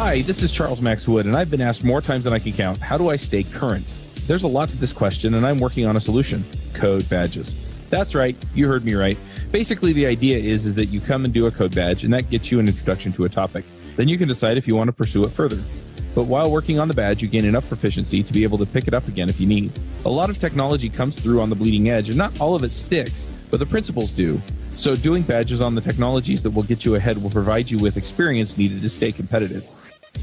Hi, this is Charles Max Wood, and I've been asked more times than I can count, how do I stay current? There's a lot to this question, and I'm working on a solution: code badges. That's right, you heard me right. Basically, the idea is that you come and do a code badge, and that gets you an introduction to a topic. Then you can decide if you want to pursue it further. But while working on the badge, you gain enough proficiency to be able to pick it up again if you need. A lot of technology comes through on the bleeding edge, and not all of it sticks, but the principles do. So doing badges on the technologies that will get you ahead will provide you with experience needed to stay competitive.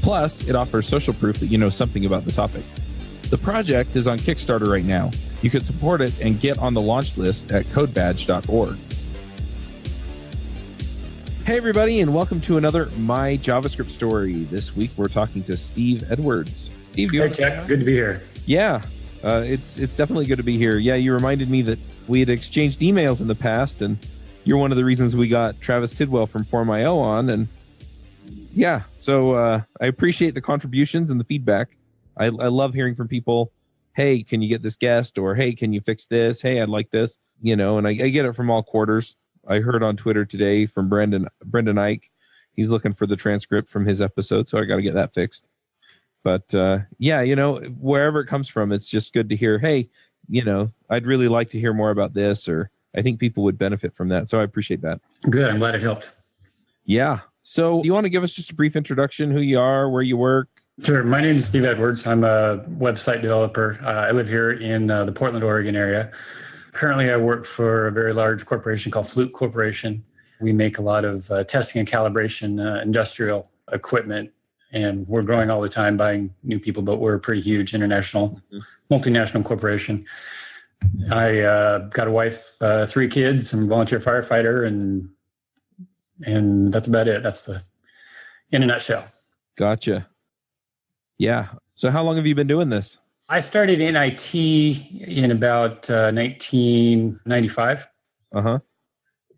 Plus, it offers social proof that you know something about the topic. The project is on Kickstarter right now. You can support it and get on the launch list at codebadge.org. Hey everybody, and welcome to another My JavaScript Story. This week we're talking to Steve Edwards. Steve, hey Jack, good to be here. Yeah, it's definitely good to be here. Yeah, you reminded me that we had exchanged emails in the past, and you're one of the reasons we got Travis Tidwell from Form.io on, and yeah, so I appreciate the contributions and the feedback. I love hearing from people. Hey, can you get this guest? Or hey, can you fix this? Hey, I'd like this. You know, and I get it from all quarters. I heard on Twitter today from Brendan Ike. He's looking for the transcript from his episode, so I got to get that fixed. But yeah, you know, wherever it comes from, it's just good to hear, hey, you know, I'd really like to hear more about this, or I think people would benefit from that. So I appreciate that. Good. I'm glad it helped. Yeah. So you want to give us just a brief introduction, who you are, where you work? Sure. My name is Steve Edwards. I'm a website developer. I live here in the Portland, Oregon area. Currently, I work for a very large corporation called Fluke Corporation. We make a lot of testing and calibration industrial equipment, and we're growing all the time, buying new people, but we're a pretty huge international, multinational corporation. I got a wife, 3 kids, I'm a volunteer firefighter, and that's about it. That's in a nutshell. Gotcha. Yeah. So how long have you been doing this? I started in IT in about 1995. Uh-huh.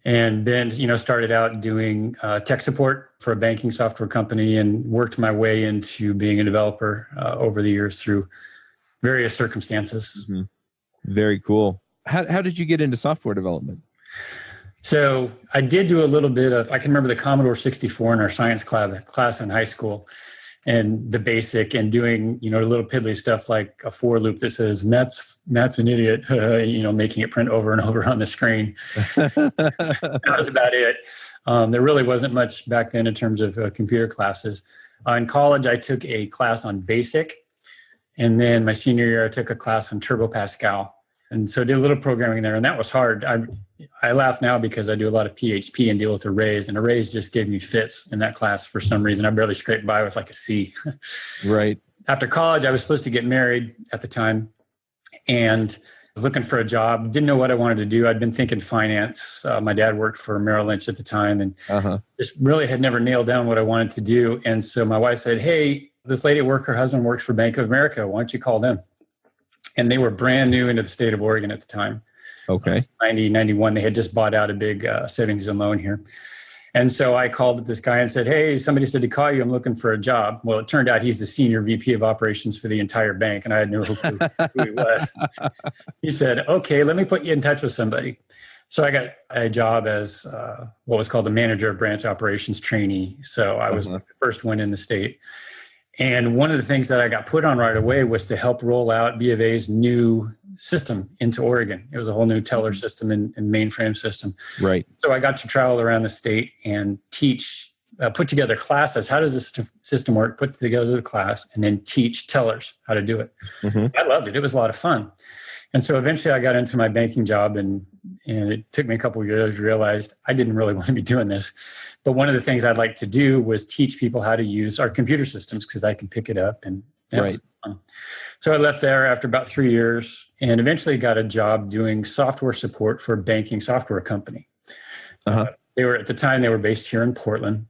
And then, started out doing tech support for a banking software company and worked my way into being a developer over the years through various circumstances. Mm-hmm. Very cool. How did you get into software development? So I did do a little bit of, I can remember the Commodore 64 in our science class in high school, and the basic, and doing, a little piddly stuff like a for loop that says, Matt's an idiot, making it print over and over on the screen. That was about it. There really wasn't much back then in terms of computer classes. In college, I took a class on BASIC. And then my senior year, I took a class on Turbo Pascal. And so I did a little programming there, and that was hard. I laugh now because I do a lot of PHP and deal with arrays, and arrays just gave me fits in that class for some reason. I barely scraped by with like a C. Right. After college, I was supposed to get married at the time, and was looking for a job. Didn't know what I wanted to do. I'd been thinking finance. My dad worked for Merrill Lynch at the time, and just really had never nailed down what I wanted to do. And so my wife said, hey, this lady at work, her husband works for Bank of America. Why don't you call them? And they were brand new into the state of Oregon at the time. Okay. 90, 91. They had just bought out a big savings and loan here. And so I called this guy and said, hey, somebody said to call you. I'm looking for a job. Well, it turned out he's the senior VP of operations for the entire bank, and I had no clue who he was. He said, okay, let me put you in touch with somebody. So I got a job as what was called the manager of branch operations trainee. So I was the first one in the state. And one of the things that I got put on right away was to help roll out B of A's new system into Oregon. It was a whole new teller system and mainframe system. Right. So I got to travel around the state and teach, put together classes. How does this system work? Put together the class and then teach tellers how to do it. I loved it. It was a lot of fun. And so eventually I got into my banking job, and it took me a couple of years to realize I didn't really want to be doing this. But one of the things I'd like to do was teach people how to use our computer systems, because I could pick it up. And that was fun. So I left there after about 3 years and eventually got a job doing software support for a banking software company. They were, at the time, they were based here in Portland.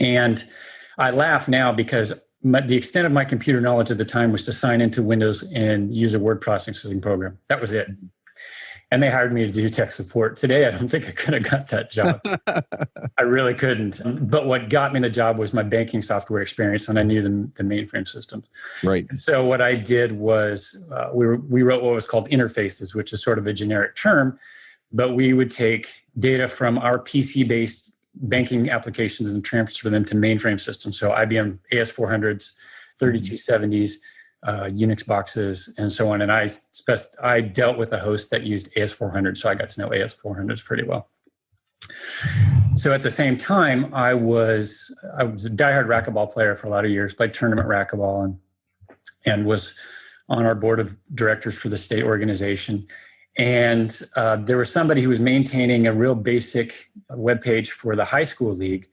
And I laugh now because the extent of my computer knowledge at the time was to sign into Windows and use a word processing program. That was it. And they hired me to do tech support. Today, I don't think I could have got that job. I really couldn't. But what got me the job was my banking software experience, and I knew the mainframe systems. Right. And so what I did was we wrote what was called interfaces, which is sort of a generic term, but we would take data from our PC-based banking applications and transfer them to mainframe systems. So IBM AS400s, 3270s, Unix boxes, and so on. And I dealt with a host that used AS400, so I got to know AS400s pretty well. So at the same time, I was a diehard racquetball player for a lot of years, played tournament racquetball, and was on our board of directors for the state organization. And there was somebody who was maintaining a real basic web page for the high school league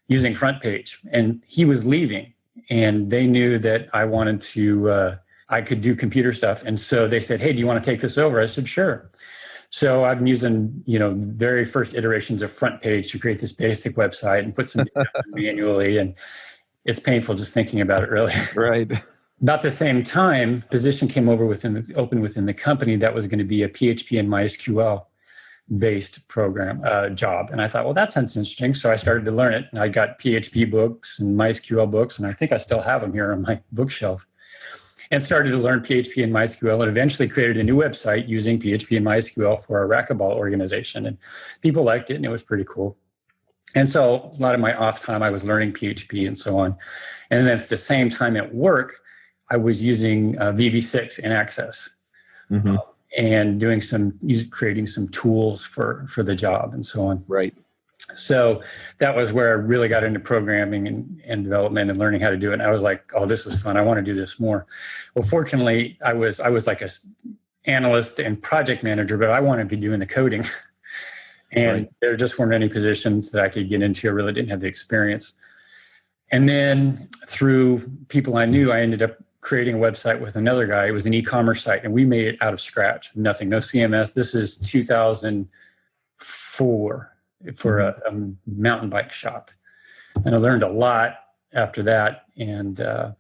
using Front Page, and he was leaving. And they knew that I wanted to, I could do computer stuff. And so they said, hey, do you want to take this over? I said, sure. So I've been using, very first iterations of Front Page to create this basic website and put some data manually. And it's painful just thinking about it, really. Right. About the same time, position came open within the company that was going to be a PHP and MySQL based program job. And I thought, well, that sounds interesting. So I started to learn it. And I got PHP books and MySQL books, and I think I still have them here on my bookshelf. And started to learn PHP and MySQL, and eventually created a new website using PHP and MySQL for a racquetball organization. And people liked it, and it was pretty cool. And so a lot of my off time, I was learning PHP and so on. And then at the same time at work, I was using VB6 in Access. Mm-hmm. And creating some tools for the job and so on. Right. So that was where I really got into programming and development and learning how to do it. And I was like, oh, this is fun. I want to do this more. Well, fortunately, I was like a analyst and project manager, but I wanted to be doing the coding. And there just weren't any positions that I could get into. I really didn't have the experience. And then through people I knew, I ended up creating a website with another guy. It was an e-commerce site, and we made it out of scratch. Nothing, no CMS. This is 2004 for a mountain bike shop. And I learned a lot after that, and a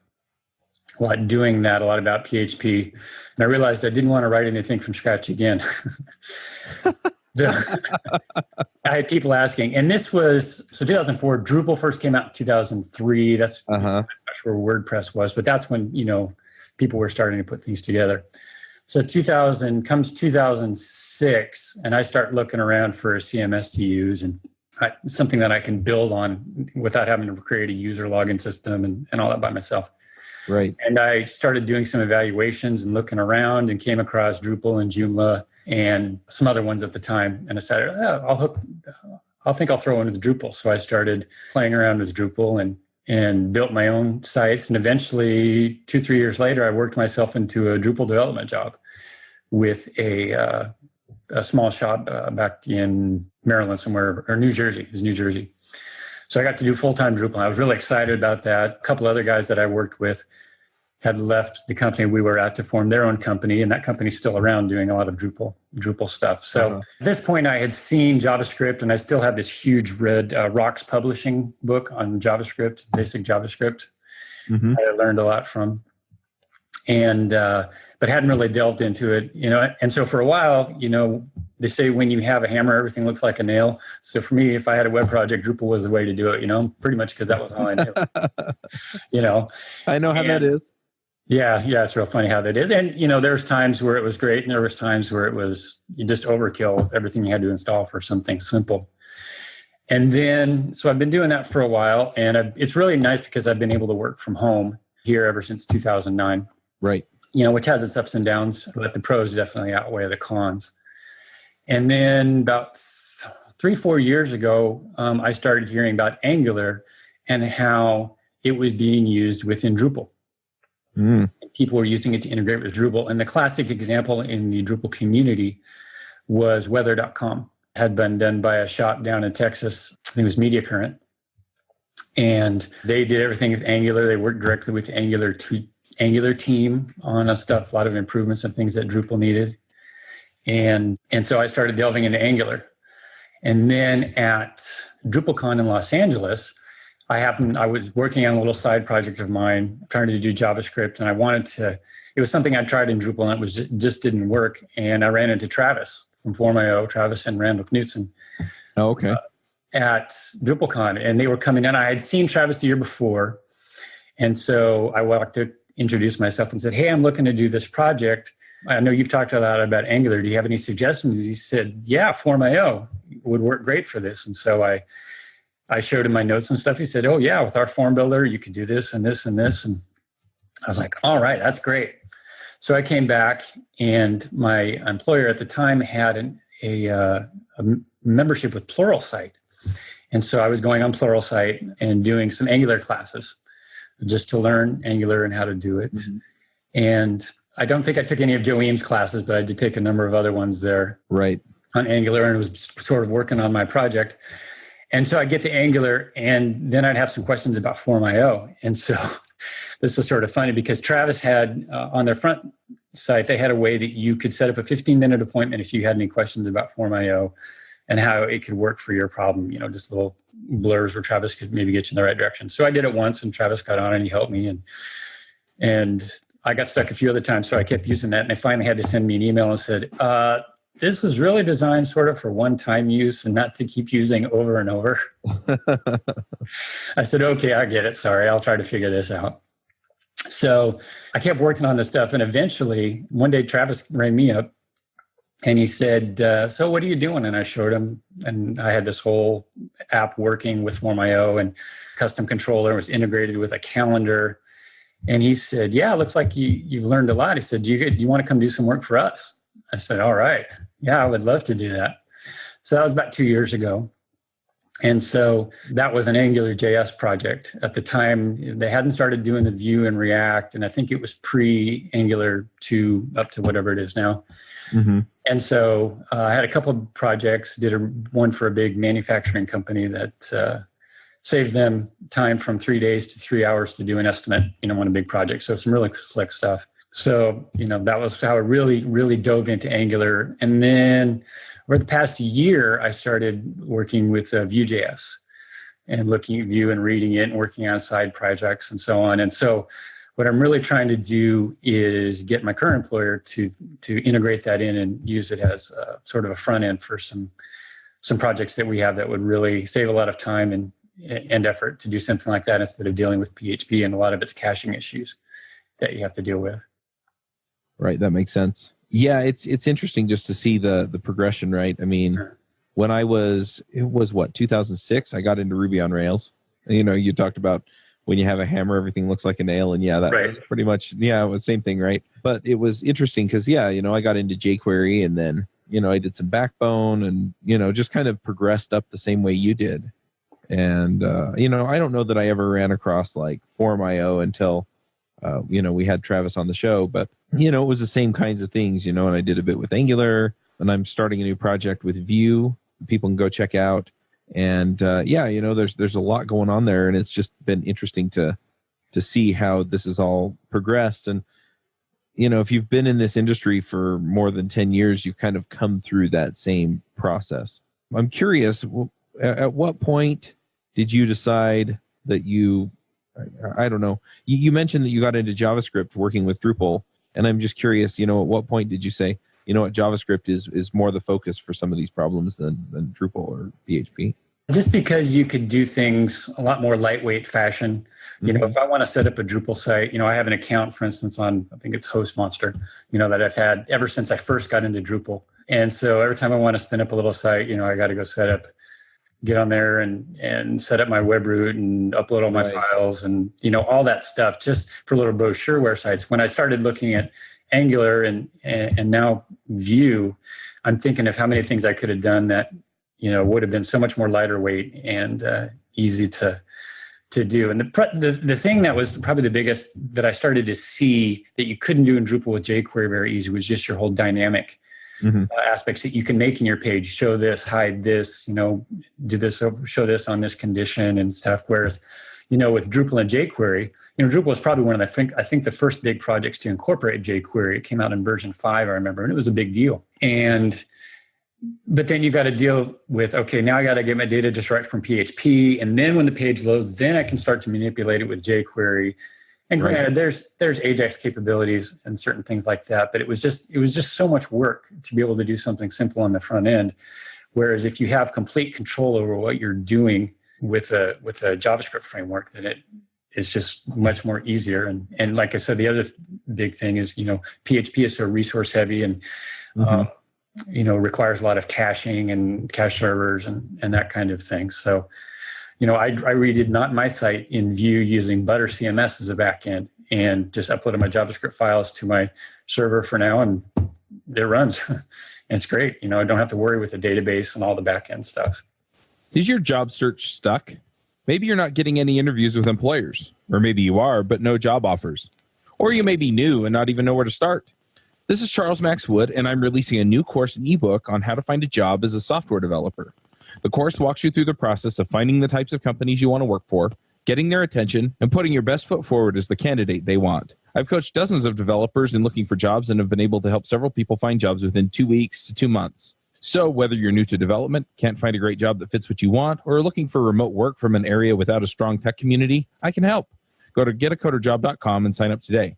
lot doing that, a lot about PHP. And I realized I didn't want to write anything from scratch again. So I had people asking, and this was, 2004, Drupal first came out in 2003. That's I'm not sure where WordPress was, but that's when, people were starting to put things together. So 2006, and I start looking around for a CMS to use and something that I can build on without having to create a user login system and all that by myself. Right. And I started doing some evaluations and looking around and came across Drupal and Joomla and some other ones at the time. And I decided, I think I'll throw in with Drupal. So I started playing around with Drupal and built my own sites. And eventually, 2-3 years later, I worked myself into a Drupal development job with a small shop back in Maryland somewhere, or New Jersey. It was New Jersey. So I got to do full-time Drupal. I was really excited about that. A couple other guys that I worked with had left the company we were at to form their own company, and that company's still around doing a lot of Drupal stuff. So at this point, I had seen JavaScript, and I still have this huge read Rocks publishing book on JavaScript, basic JavaScript. Mm-hmm. I learned a lot from, and but hadn't really delved into it, And so for a while, they say when you have a hammer, everything looks like a nail. So for me, if I had a web project, Drupal was the way to do it, pretty much because that was all I knew. I know how that is. Yeah, it's real funny how that is. And, there's times where it was great, and there was times where it was just overkill with everything you had to install for something simple. And then, so I've been doing that for a while, and it's really nice because I've been able to work from home here ever since 2009. Right. Which has its ups and downs, but the pros definitely outweigh the cons. And then about 3-4 years ago, I started hearing about Angular and how it was being used within Drupal. People were using it to integrate with Drupal. And the classic example in the Drupal community was weather.com. It had been done by a shop down in Texas. I think it was Media Current. And they did everything with Angular. They worked directly with Angular team on a lot of improvements and things that Drupal needed. And so I started delving into Angular. And then at DrupalCon in Los Angeles, I was working on a little side project of mine, trying to do JavaScript, and it was something I tried in Drupal, and it just didn't work. And I ran into Travis from Form.io, Travis and Randall Knutson. Oh, okay. At DrupalCon, and they were coming in. I had seen Travis the year before, and so I walked to introduce myself and said, hey, I'm looking to do this project. I know you've talked a lot about Angular. Do you have any suggestions? He said, yeah, Form.io would work great for this. And so I I showed him my notes and stuff. He said, oh yeah, with our form builder, you could do this and this and this. And I was like, all right, that's great. So I came back, and my employer at the time had a membership with Pluralsight. And so I was going on Pluralsight and doing some Angular classes just to learn Angular and how to do it. Mm-hmm. And I don't think I took any of Joe Eames' classes, but I did take a number of other ones there on Angular, and was sort of working on my project. And so I'd get to Angular, and then I'd have some questions about Form.io. And so this was sort of funny because Travis had on their front site, they had a way that you could set up a 15-minute appointment if you had any questions about Form.io and how it could work for your problem, just little blurs where Travis could maybe get you in the right direction. So I did it once, and Travis got on and he helped me. And I got stuck a few other times, so I kept using that. And they finally had to send me an email and said, this was really designed sort of for one-time use and not to keep using over and over. I said, okay, I get it. Sorry, I'll try to figure this out. So I kept working on this stuff. And eventually, one day, Travis rang me up and he said, so what are you doing? And I showed him. And I had this whole app working with Form.io, and custom controller was integrated with a calendar. And he said, yeah, it looks like you've learned a lot. He said, do you want to come do some work for us? I said, all right. Yeah, I would love to do that. So that was about 2 years ago. And so that was an Angular JS project. At the time, they hadn't started doing the Vue and React, and I think it was pre-Angular 2 up to whatever it is now. Mm-hmm. And so I had a couple of projects, did one for a big manufacturing company that saved them time from 3 days to 3 hours to do an estimate, on a big project. So some really slick stuff. So, that was how I really, really dove into Angular. And then over the past year, I started working with Vue.js and looking at Vue and reading it and working on side projects and so on. And so what I'm really trying to do is get my current employer to integrate that in and use it as sort of a front end for some projects that we have that would really save a lot of time and effort to do something like that instead of dealing with PHP and a lot of its caching issues that you have to deal with. Right, that makes sense. Yeah, it's interesting just to see the progression, right? I mean, sure. When it was 2006, I got into Ruby on Rails. You talked about when you have a hammer, everything looks like a nail, and that's right. Pretty much, it was the same thing, right? But it was interesting because, I got into jQuery, and then, I did some Backbone, and, just kind of progressed up the same way you did. And, I don't know that I ever ran across like Form.io until, we had Travis on the show, but, it was the same kinds of things, and I did a bit with Angular, and I'm starting a new project with Vue. People can go check out. And, there's a lot going on there, and it's just been interesting to see how this has all progressed. And, if you've been in this industry for more than 10 years, you've kind of come through that same process. I'm curious, at what point did you decide that I don't know, you mentioned that you got into JavaScript working with Drupal, and I'm just curious, at what point did you say, what, JavaScript is more the focus for some of these problems than Drupal or PHP? Just because you could do things a lot more lightweight fashion. Mm-hmm. If I want to set up a Drupal site, I have an account, for instance, on, I think it's Host Monster, that I've had ever since I first got into Drupal. And so every time I want to spin up a little site, I got to go get on there and set up my web root and upload all my files and, all that stuff just for little brochureware sites. When I started looking at Angular and now Vue, I'm thinking of how many things I could have done that, would have been so much more lighter weight and easy to do. And the thing that was probably the biggest that I started to see that you couldn't do in Drupal with jQuery very easy was just your whole dynamic aspects that you can make in your page. Show this, hide this, do this, show this on this condition and stuff. Whereas, with Drupal and jQuery, Drupal was probably one of I think the first big projects to incorporate jQuery. It came out in version 5, I remember, and it was a big deal. But then you've got to deal with, okay, now I got to get my data just right from PHP. And then when the page loads, then I can start to manipulate it with jQuery. And granted, there's Ajax capabilities and certain things like that, but it was just so much work to be able to do something simple on the front end. Whereas if you have complete control over what you're doing with a JavaScript framework, then it is just much more easier. And like I said, the other big thing is, PHP is so resource heavy and requires a lot of caching and cache servers and that kind of thing. So I redid not my site in Vue using Butter CMS as a backend and just uploaded my JavaScript files to my server for now, and it runs. And it's great. I don't have to worry with the database and all the backend stuff. Is your job search stuck? Maybe you're not getting any interviews with employers, or maybe you are, but no job offers. Or you may be new and not even know where to start. This is Charles Max Wood, and I'm releasing a new course and ebook on how to find a job as a software developer. The course walks you through the process of finding the types of companies you want to work for, getting their attention, and putting your best foot forward as the candidate they want. I've coached dozens of developers in looking for jobs and have been able to help several people find jobs within 2 weeks to 2 months. So whether you're new to development, can't find a great job that fits what you want, or are looking for remote work from an area without a strong tech community, I can help. Go to getacoderjob.com and sign up today.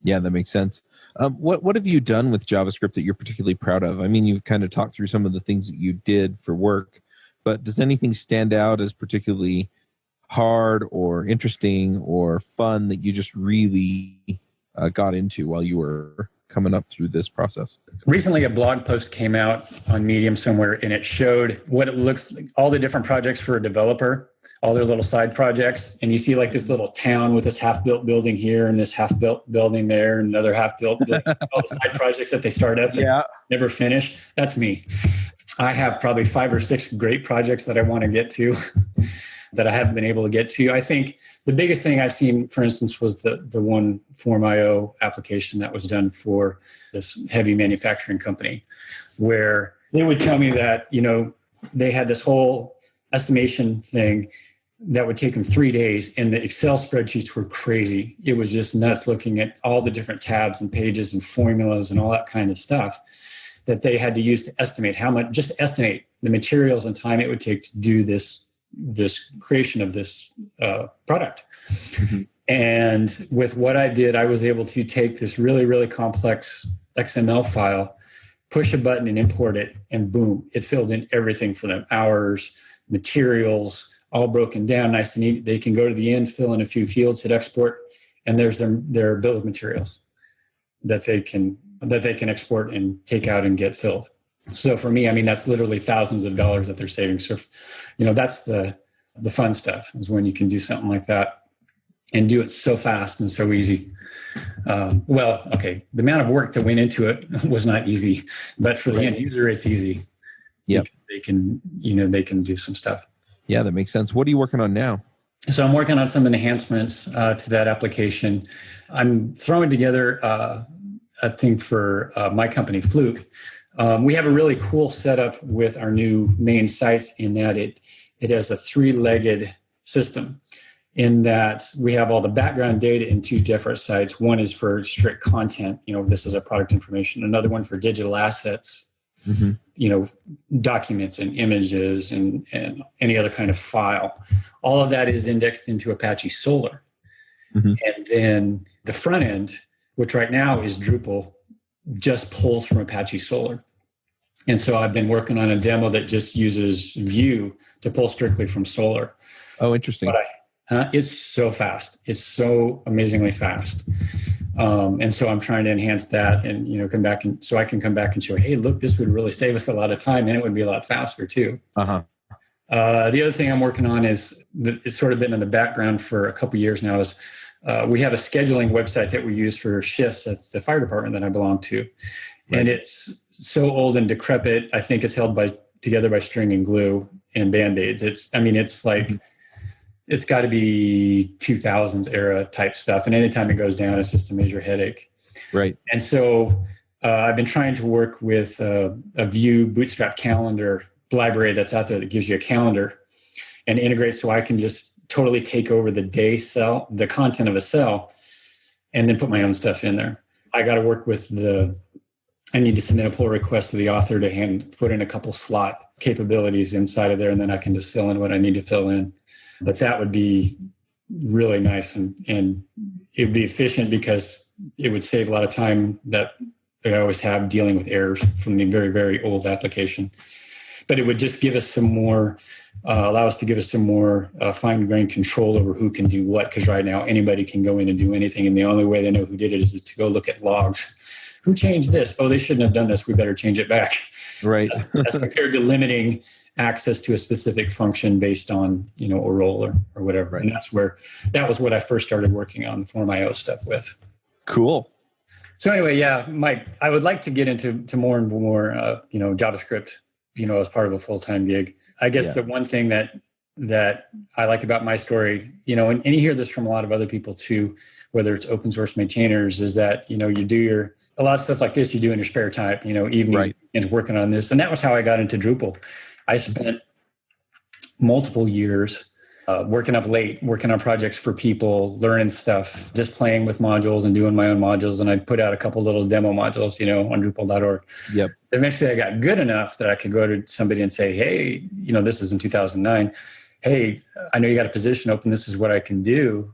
Yeah, that makes sense. What have you done with JavaScript that you're particularly proud of? I mean, you've kind of talked through some of the things that you did for work, but does anything stand out as particularly hard or interesting or fun that you just really got into while you were coming up through this process? Recently, a blog post came out on Medium somewhere, and it showed what it looks like, all the different projects for a developer, all their little side projects. And you see like this little town with this half-built building here and this half-built building there and another half-built building. All the side projects that they start up and never finish. That's me. I have probably 5 or 6 great projects that I want to get to that I haven't been able to get to. I think the biggest thing I've seen, for instance, was the one Form.io application that was done for this heavy manufacturing company, where they would tell me that, they had this whole estimation thing that would take them 3 days, and the Excel spreadsheets were crazy. It was just nuts looking at all the different tabs and pages and formulas and all that kind of stuff that they had to use to estimate just estimate the materials and time it would take to do this creation of this product. Mm-hmm. And with what I did, I was able to take this really, really complex XML file, push a button and import it, and boom, it filled in everything for them. Hours, materials, all broken down nice and neat. They can go to the end, fill in a few fields, hit export, and there's their bill of materials that they can export and take out and get filled. So for me, I mean, that's literally thousands of dollars that they're saving. So, that's the fun stuff, is when you can do something like that and do it so fast and so easy. The amount of work that went into it was not easy, but for the end user, it's easy. Yeah, they can do some stuff. Yeah, that makes sense. What are you working on now? So I'm working on some enhancements to that application. I'm throwing together a thing for my company, Fluke. We have a really cool setup with our new main sites in that it has a 3-legged system, in that we have all the background data in 2 different sites. One is for strict content, this is our product information. Another one for digital assets, mm-hmm. Documents and images and any other kind of file. All of that is indexed into Apache Solr. Mm-hmm. And then the front end, which right now is Drupal, just pulls from Apache Solr. And so I've been working on a demo that just uses Vue to pull strictly from Solr. Oh, interesting. But it's so fast. It's so amazingly fast. And so I'm trying to enhance that and, come back so I can come back and show, hey, look, this would really save us a lot of time, and it would be a lot faster too. Uh-huh. The other thing I'm working on is it's sort of been in the background for a couple of years now is we have a scheduling website that we use for shifts at the fire department that I belong to. Right. And it's so old and decrepit. I think it's held together by string and glue and Band-Aids. It's like, mm-hmm. It's got to be 2000s era type stuff. And anytime it goes down, it's just a major headache. Right. And so I've been trying to work with a Vue Bootstrap calendar library that's out there that gives you a calendar and integrates so I can just totally take over the day cell, the content of a cell, and then put my own stuff in there. I got to work with I need to submit a pull request to the author to put in a couple slot capabilities inside of there, and then I can just fill in what I need to fill in. But that would be really nice, and it would be efficient because it would save a lot of time that I always have dealing with errors from the very, very old application. But it would just give us some more, allow us to give us some more fine-grained control over who can do what, because right now anybody can go in and do anything, and the only way they know who did it is to go look at logs. Who changed this? Oh, they shouldn't have done this. We better change it back. Right. as compared to limiting access to a specific function based on, a role or whatever. Right. And that was what I first started working on the Form IO stuff with. Cool. So anyway, yeah, Mike, I would like to get into more and more, JavaScript, as part of a full-time gig. I guess the one thing that I like about my story, and you hear this from a lot of other people too, whether it's open source maintainers, is that, you do a lot of stuff like this you do in your spare time, evenings and working on this. And that was how I got into Drupal. I spent multiple years working up late, working on projects for people, learning stuff, just playing with modules and doing my own modules. And I put out a couple little demo modules, on Drupal.org. Yep. Eventually I got good enough that I could go to somebody and say, hey, this is in 2009. Hey, I know you got a position open. This is what I can do.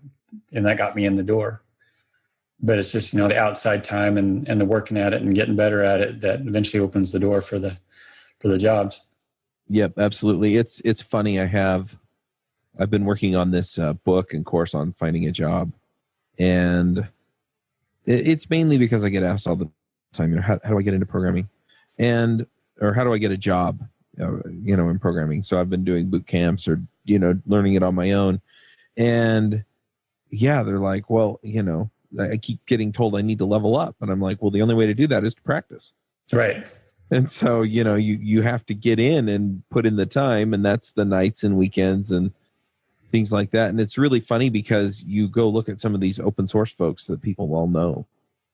And that got me in the door. But it's just, the outside time and the working at it and getting better at it that eventually opens the door for the jobs. Yep, absolutely. It's funny. I've been working on this book and course on finding a job, and it's mainly because I get asked all the time, how do I get into programming, or how do I get a job, in programming? So I've been doing boot camps or learning it on my own, and they're like, well, I keep getting told I need to level up, and I'm like, well, the only way to do that is to practice, right? And so you have to get in and put in the time, and that's the nights and weekends and things like that. And it's really funny because you go look at some of these open source folks that people all know,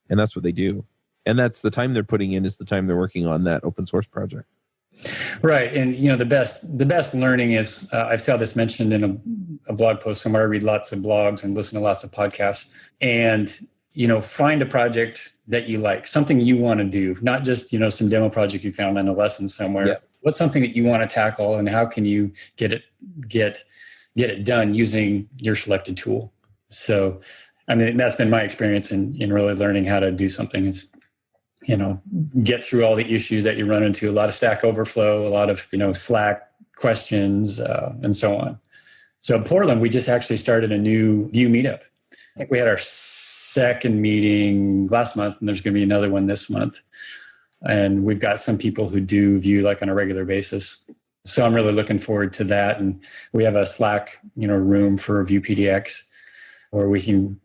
and that's what they do. And that's the time they're putting in is the time they're working on that open source project. Right. And, the best learning is, I saw this mentioned in a blog post somewhere. I read lots of blogs and listen to lots of podcasts, and, find a project that you like, something you want to do, not just, some demo project you found in a lesson somewhere. Yeah. What's something that you want to tackle, and how can you get it done using your selected tool? So, that's been my experience in really learning how to do something is, get through all the issues that you run into, a lot of Stack Overflow, a lot of, Slack questions, and so on. So in Portland, we just actually started a new Vue Meetup. I think we had our second meeting last month, and there's going to be another one this month. And we've got some people who do Vue like on a regular basis. So I'm really looking forward to that. And we have a Slack, room for Vue PDX where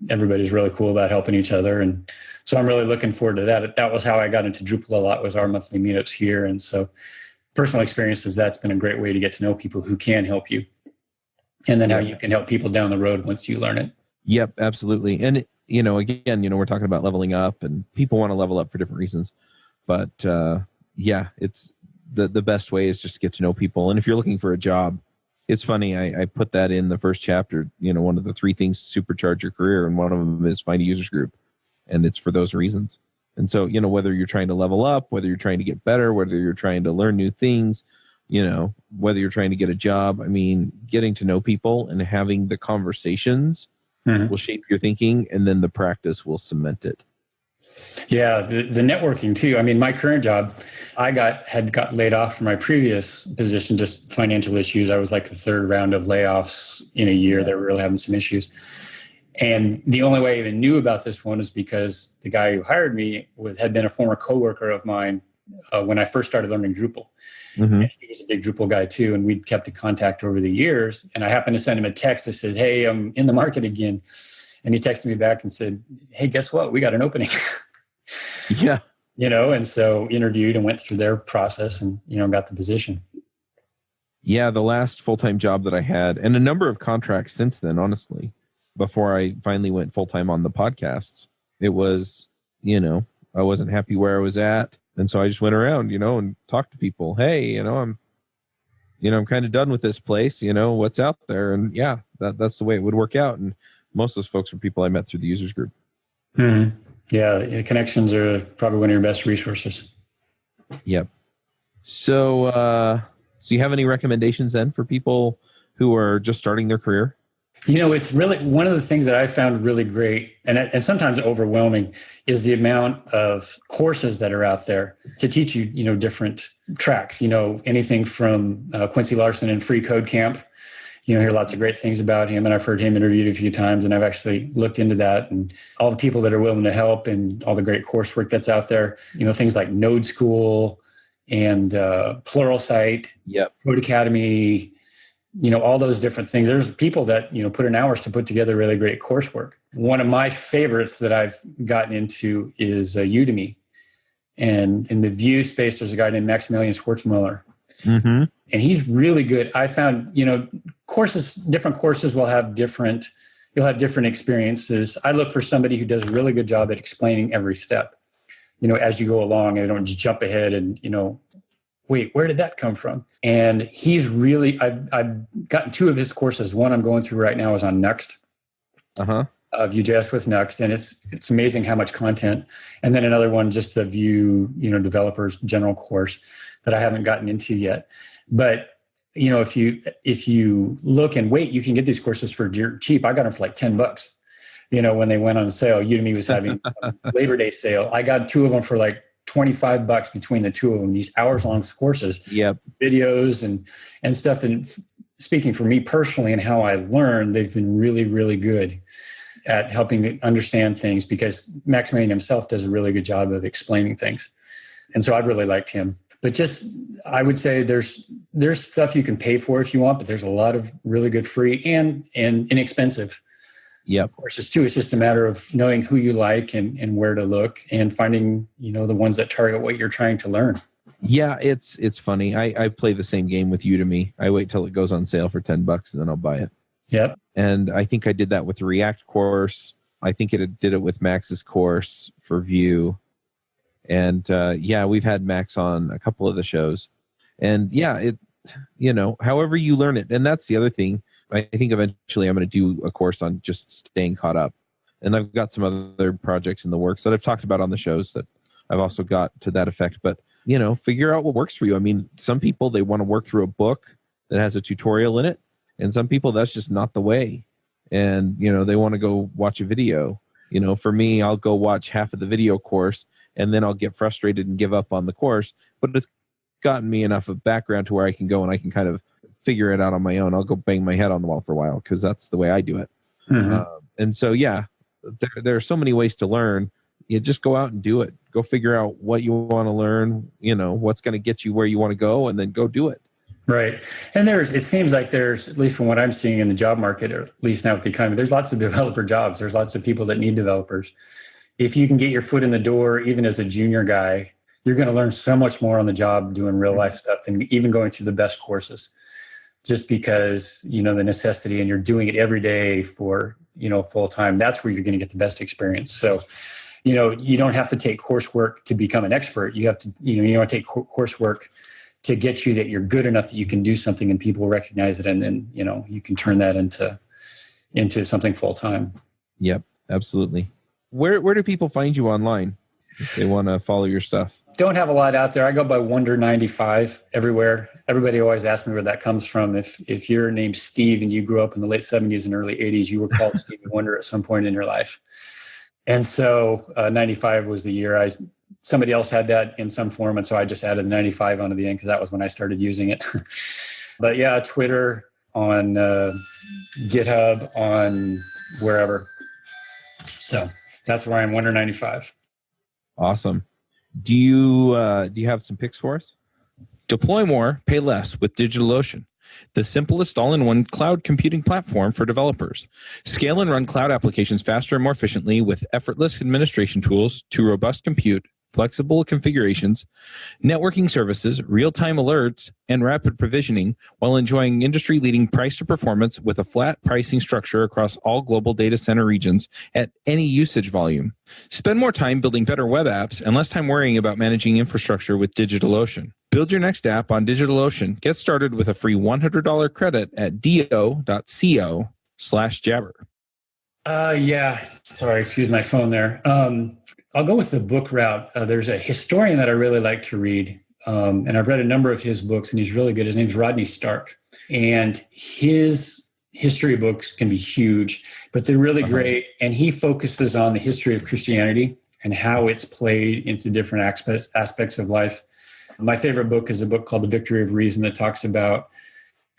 everybody's really cool about helping each other. And so I'm really looking forward to that. That was how I got into Drupal a lot, was our monthly meetups here. And so personal experiences, that's been a great way to get to know people who can help you. And then how you can help people down the road once you learn it. Yep, absolutely. And, again, we're talking about leveling up, and people want to level up for different reasons. But it's the best way is just to get to know people. And if you're looking for a job, it's funny, I put that in the first chapter, one of the 3 things to supercharge your career, and one of them is find a users group. And it's for those reasons. And so, whether you're trying to level up, whether you're trying to get better, whether you're trying to learn new things, whether you're trying to get a job, getting to know people and having the conversations will shape your thinking, and then the practice will cement it. Yeah, the networking too. My current job, I had got laid off from my previous position, just financial issues. I was like the 3rd round of layoffs in a year. They were really having some issues. And the only way I even knew about this one is because the guy who hired me had been a former coworker of mine when I first started learning Drupal. Mm-hmm. And he was a big Drupal guy too, and we'd kept in contact over the years. And I happened to send him a text that said, "Hey, I'm in the market again." And he texted me back and said, "Hey, guess what? We got an opening." Yeah. And so interviewed and went through their process and, got the position. Yeah, the last full-time job that I had, and a number of contracts since then, honestly, before I finally went full-time on the podcasts, it was, I wasn't happy where I was at. And so I just went around, and talked to people. Hey, I'm kind of done with this place, what's out there? And yeah, that's the way it would work out. And most of those folks were people I met through the users group. Mm-hmm. Yeah, connections are probably one of your best resources. Yep. So you have any recommendations then for people who are just starting their career? It's really one of the things that I found really great and sometimes overwhelming is the amount of courses that are out there to teach you, different tracks, anything from Quincy Larson and Free Code Camp. Hear lots of great things about him, and I've heard him interviewed a few times, and I've actually looked into that and all the people that are willing to help and all the great coursework that's out there, things like Node School and Pluralsight, Code Academy, all those different things. There's people that, put in hours to put together really great coursework. One of my favorites that I've gotten into is Udemy. And in the Vue space, there's a guy named Maximilian Schwartzmüller. Mm-hmm. And he's really good. I found, different courses will have you'll have different experiences. I look for somebody who does a really good job at explaining every step, as you go along, and don't just jump ahead and, wait, where did that come from? And he's really, I've gotten 2 of his courses. One I'm going through right now is on Next. Vue.js with Next, and it's amazing how much content. And then another one, just the Vue, developers general course that I haven't gotten into yet. But if you look and wait, you can get these courses for dirt cheap. I got them for like $10. When they went on sale, Udemy was having a Labor Day sale. I got 2 of them for like $25 between the 2 of them. These hours-long courses, videos and stuff. And speaking for me personally and how I learned, they've been really, really good at helping me understand things, because Maximilian himself does a really good job of explaining things. And so I've really liked him. But I would say there's stuff you can pay for if you want, but there's a lot of really good free and inexpensive courses too. It's just a matter of knowing who you like and where to look and finding, the ones that target what you're trying to learn. Yeah, it's funny. I play the same game with Udemy. I wait till it goes on sale for $10 and then I'll buy it. Yep. And I think I did that with the React course. I think did it with Max's course for Vue. And we've had Max on a couple of the shows. And however you learn it. And that's the other thing. I think eventually I'm going to do a course on just staying caught up. And I've got some other projects in the works that I've talked about on the shows that I've also got to that effect. But, figure out what works for you. I mean, some people, they want to work through a book that has a tutorial in it. And some people, that's just not the way. And, they want to go watch a video. For me, I'll go watch half of the video course and then I'll get frustrated and give up on the course. But it's gotten me enough of background to where I can go and I can kind of figure it out on my own. I'll go bang my head on the wall for a while because that's the way I do it. Mm-hmm. And so, there are so many ways to learn. You just go out and do it. Go figure out what you want to learn, what's going to get you where you want to go, and then go do it. Right. And it seems like there's, at least from what I'm seeing in the job market, or at least now with the economy, there's lots of developer jobs. There's lots of people that need developers. If you can get your foot in the door, even as a junior guy, you're going to learn so much more on the job doing real life stuff than even going through the best courses, just because, the necessity, and you're doing it every day for, full time. That's where you're going to get the best experience. So, you don't have to take coursework to become an expert. You have to, you want to take coursework to get you that you're good enough that you can do something and people recognize it. And then, you can turn that into something full time. Yep, absolutely. Where do people find you online if they want to follow your stuff? Don't have a lot out there. I go by Wonder95 everywhere. Everybody always asks me where that comes from. If your name's Steve and you grew up in the late 70s and early 80s, you were called Stevie Wonder at some point in your life. And so 95 was the year somebody else had that in some form. And so I just added 95 onto the end because that was when I started using it. But yeah, Twitter, on GitHub, on wherever. So that's where I am, Wonder95. Awesome. Do you have some picks for us? Deploy more, pay less with DigitalOcean, the simplest all-in-one cloud computing platform for developers. Scale and run cloud applications faster and more efficiently with effortless administration tools to robust compute, flexible configurations, networking services, real-time alerts, and rapid provisioning, while enjoying industry-leading price to performance with a flat pricing structure across all global data center regions at any usage volume. Spend more time building better web apps and less time worrying about managing infrastructure with DigitalOcean. Build your next app on DigitalOcean. Get started with a free $100 credit at do.co/jabber. Sorry, excuse my phone there. I'll go with the book route. There's a historian that I really like to read, and I've read a number of his books, and he's really good. His name's Rodney Stark, and his history books can be huge, but they're really great. And he focuses on the history of Christianity and how it's played into different aspects of life. My favorite book is a book called The Victory of Reason that talks about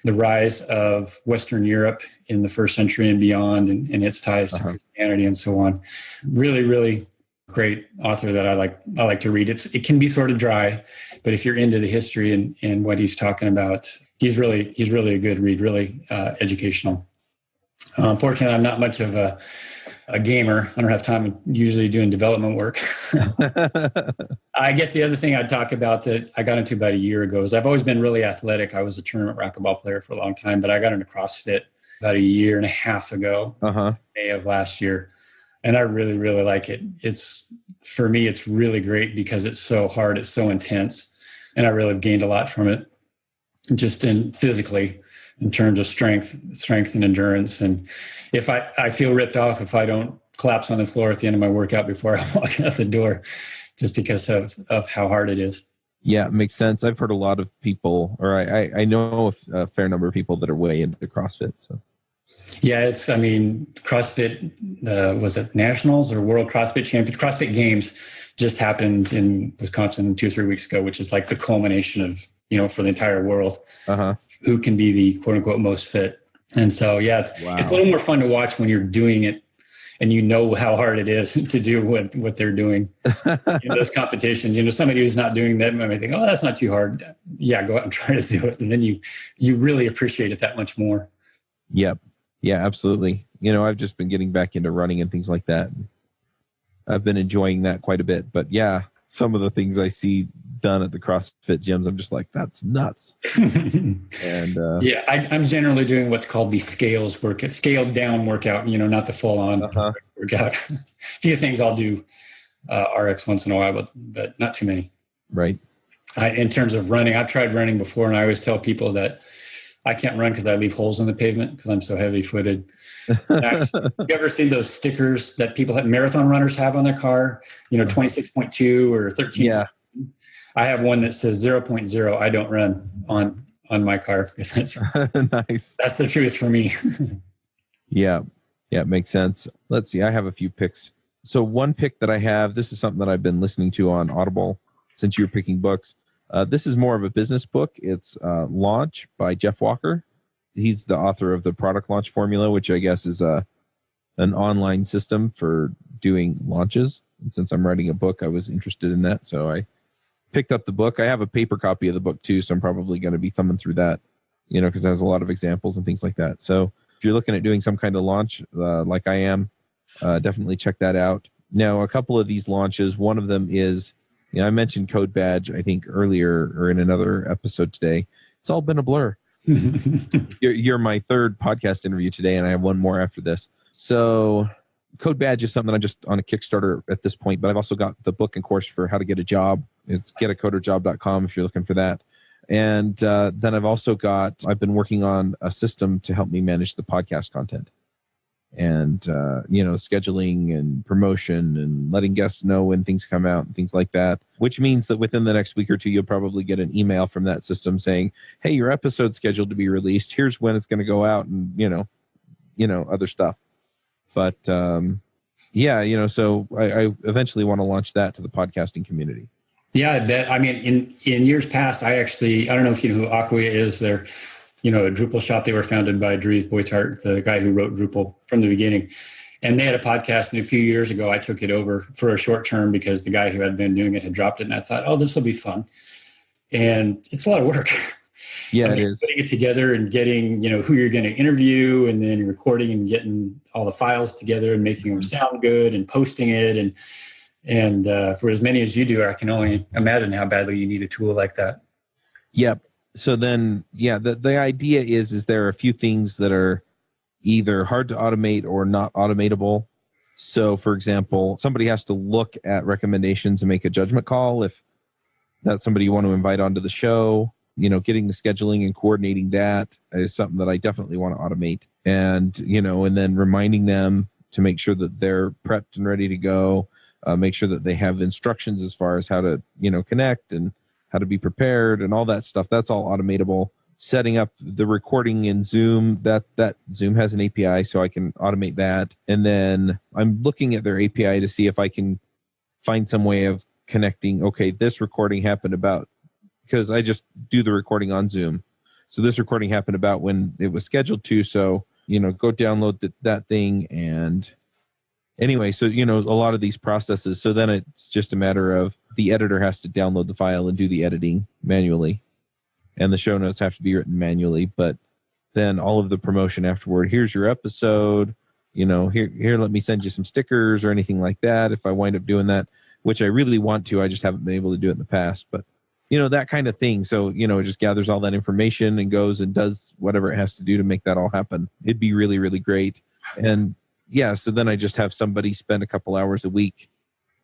the rise of Western Europe in the first century and beyond, and its ties to Christianity and so on. Really, really great author that I like to read. It can be sort of dry, but if you're into the history and what he's talking about, he's really a good read, really educational. Unfortunately, I'm not much of a gamer. I don't have time usually doing development work. I guess the other thing I'd talk about that I got into about a year ago is I've always been really athletic. I was a tournament racquetball player for a long time, but I got into CrossFit about a year and a half ago, May of last year. And I really, really like it. For me, it's really great because it's so hard. It's so intense. And I really gained a lot from it, just physically, in terms of strength and endurance. And if I feel ripped off if I don't collapse on the floor at the end of my workout before I walk out the door, just because of how hard it is. Yeah, it makes sense. I've heard a lot of people, or I know a fair number of people that are way into CrossFit. So. Yeah, CrossFit, was it Nationals or World CrossFit Champion? CrossFit Games just happened in Wisconsin 2 or 3 weeks ago, which is like the culmination of, for the entire world, who can be the quote unquote most fit. And so, yeah, it's a little more fun to watch when you're doing it and you know how hard it is to do what they're doing in those competitions. Somebody who's not doing that might think, oh, that's not too hard. Yeah, go out and try to do it. And then you really appreciate it that much more. Yep. Yeah, absolutely. I've just been getting back into running and things like that. I've been enjoying that quite a bit. But yeah, some of the things I see done at the CrossFit gyms, I'm just like, that's nuts. And yeah, I'm generally doing what's called the scaled down workout, not the full on workout. A few things I'll do RX once in a while, but not too many. Right. In terms of running, I've tried running before, and I always tell people that I can't run because I leave holes in the pavement because I'm so heavy-footed. Have you ever seen those stickers that marathon runners have on their car? 26.2 or 13. Yeah. I have one that says 0.0. I don't run on my car because nice. That's the truth for me. Yeah, it makes sense. Let's see. I have a few picks. So one pick that I have, this is something that I've been listening to on Audible since you were picking books. This is more of a business book. It's Launch by Jeff Walker. He's the author of the Product Launch Formula, which I guess is an online system for doing launches. And since I'm writing a book, I was interested in that. So I picked up the book. I have a paper copy of the book too, so I'm probably going to be thumbing through that, because it has a lot of examples and things like that. So if you're looking at doing some kind of launch like I am, definitely check that out. Now, a couple of these launches, one of them is, I mentioned Code Badge, I think, earlier or in another episode today. It's all been a blur. You're my third podcast interview today, and I have one more after this. So Code Badge is something I'm just on a Kickstarter at this point, but I've also got the book and course for how to get a job. It's getacoderjob.com if you're looking for that. And then I've been working on a system to help me manage the podcast content. And, scheduling and promotion and letting guests know when things come out and things like that, which means that within the next week or two, you'll probably get an email from that system saying, hey, your episode's scheduled to be released. Here's when it's going to go out and, other stuff. But, so I eventually want to launch that to the podcasting community. Yeah, I bet. I mean, in years past, I don't know if you know who Acquia is. They're a Drupal shop. They were founded by Dries Boytart, the guy who wrote Drupal from the beginning. And they had a podcast, and a few years ago, I took it over for a short term because the guy who had been doing it had dropped it, and I thought, oh, this will be fun. And it's a lot of work. Yeah, it is. Putting it together and getting, who you're going to interview, and then recording and getting all the files together and making them sound good and posting it. And for as many as you do, I can only imagine how badly you need a tool like that. Yep. So then, the idea is there are a few things that are either hard to automate or not automatable. So, for example, somebody has to look at recommendations and make a judgment call if that's somebody you want to invite onto the show. Getting the scheduling and coordinating that is something that I definitely want to automate. And, and then reminding them to make sure that they're prepped and ready to go, make sure that they have instructions as far as how to, connect and how to be prepared and all that stuff. That's all automatable. Setting up the recording in Zoom, that Zoom has an API, so I can automate that. And then I'm looking at their API to see if I can find some way of connecting, okay, this recording happened because I just do the recording on Zoom. So this recording happened about when it was scheduled to. So, go download that thing and anyway, so, a lot of these processes, so then it's just a matter of the editor has to download the file and do the editing manually, and the show notes have to be written manually, but then all of the promotion afterward, here's your episode, here, let me send you some stickers or anything like that if I wind up doing that, which I really want to. I just haven't been able to do it in the past, but that kind of thing. So, it just gathers all that information and goes and does whatever it has to do to make that all happen. It'd be really, really great. And yeah, so then I just have somebody spend a couple hours a week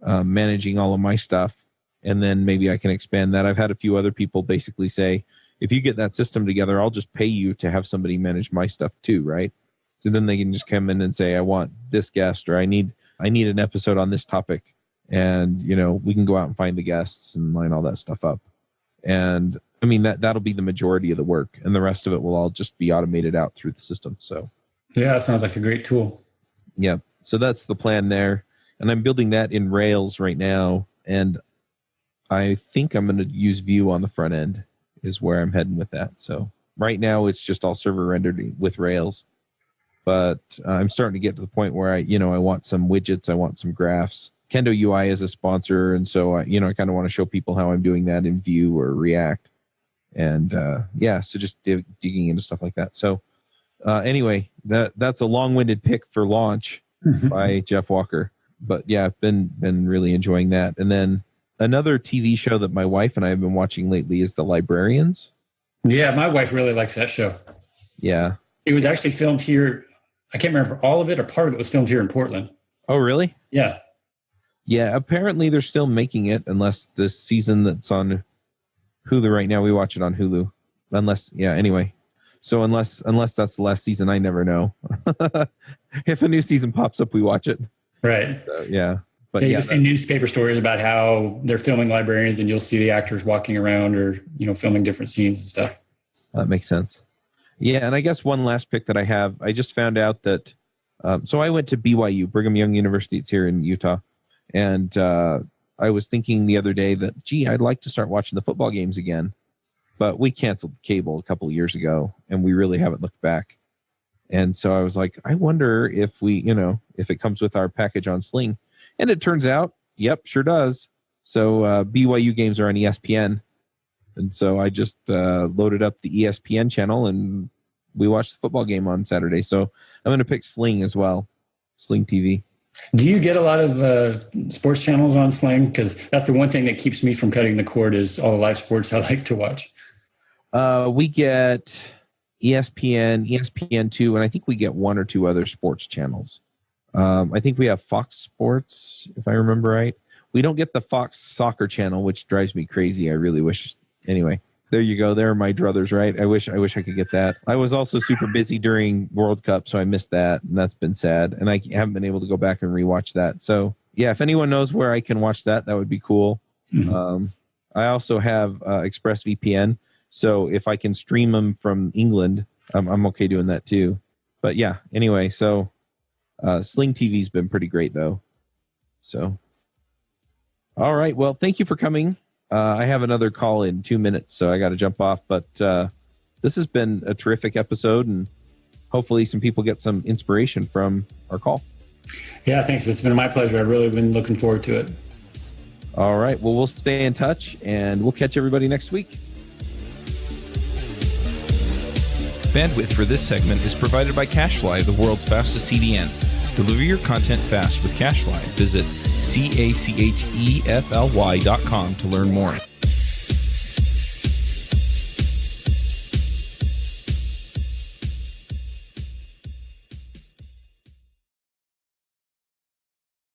managing all of my stuff. And then maybe I can expand that. I've had a few other people basically say, if you get that system together, I'll just pay you to have somebody manage my stuff too, right? So then they can just come in and say, I want this guest, or I need an episode on this topic. And, we can go out and find the guests and line all that stuff up. And I mean, that'll be the majority of the work, and the rest of it will all just be automated out through the system. So yeah, it sounds like a great tool. Yeah. So that's the plan there. And I'm building that in Rails right now. And I think I'm going to use Vue on the front end is where I'm heading with that. So right now it's just all server rendered with Rails. But I'm starting to get to the point where I want some widgets. I want some graphs. Kendo UI is a sponsor. And so, I kind of want to show people how I'm doing that in Vue or React. And so just digging into stuff like that. So anyway, that's a long-winded pick for Launch by Jeff Walker. But yeah, I've been really enjoying that. And then another TV show that my wife and I have been watching lately is The Librarians. Yeah, my wife really likes that show. Yeah. It was actually filmed here. I can't remember all of it or part of it was filmed here in Portland. Oh, really? Yeah. Yeah, apparently they're still making it, unless the season that's on Hulu right now, we watch it on Hulu. Anyway. So unless that's the last season, I never know. If a new season pops up, we watch it. Right. So, yeah. But you'll see newspaper stories about how they're filming Librarians, and you'll see the actors walking around or, filming different scenes and stuff. That makes sense. Yeah, and I guess one last pick that I have, I just found out that, so I went to BYU, Brigham Young University. It's here in Utah. And I was thinking the other day that, I'd like to start watching the football games again. But we canceled cable a couple of years ago, and we really haven't looked back. And so I was like, I wonder if if it comes with our package on Sling. And it turns out, yep, sure does. So BYU games are on ESPN. And so I just loaded up the ESPN channel, and we watched the football game on Saturday. So I'm going to pick Sling as well, Sling TV. Do you get a lot of sports channels on Sling? Because that's the one thing that keeps me from cutting the cord is all the live sports I like to watch. We get ESPN, ESPN2, and I think we get one or two other sports channels. I think we have Fox Sports, if I remember right. We don't get the Fox Soccer channel, which drives me crazy. I really wish. Anyway, there you go. There are my druthers, right? I wish I could get that. I was also super busy during World Cup, so I missed that, and that's been sad. And I haven't been able to go back and rewatch that. So, yeah, if anyone knows where I can watch that, that would be cool. Mm-hmm. I also have ExpressVPN, so if I can stream them from England, I'm okay doing that too. But yeah, anyway, so Sling TV's been pretty great, though. So, all right. Well, thank you for coming. I have another call in 2 minutes, so I got to jump off. But this has been a terrific episode, and hopefully some people get some inspiration from our call. Yeah, thanks. It's been my pleasure. I've really been looking forward to it. All right. Well, we'll stay in touch, and we'll catch everybody next week. Bandwidth for this segment is provided by CacheFly, the world's fastest CDN. Deliver your content fast with CacheFly. Visit CACHEFLY.com to learn more.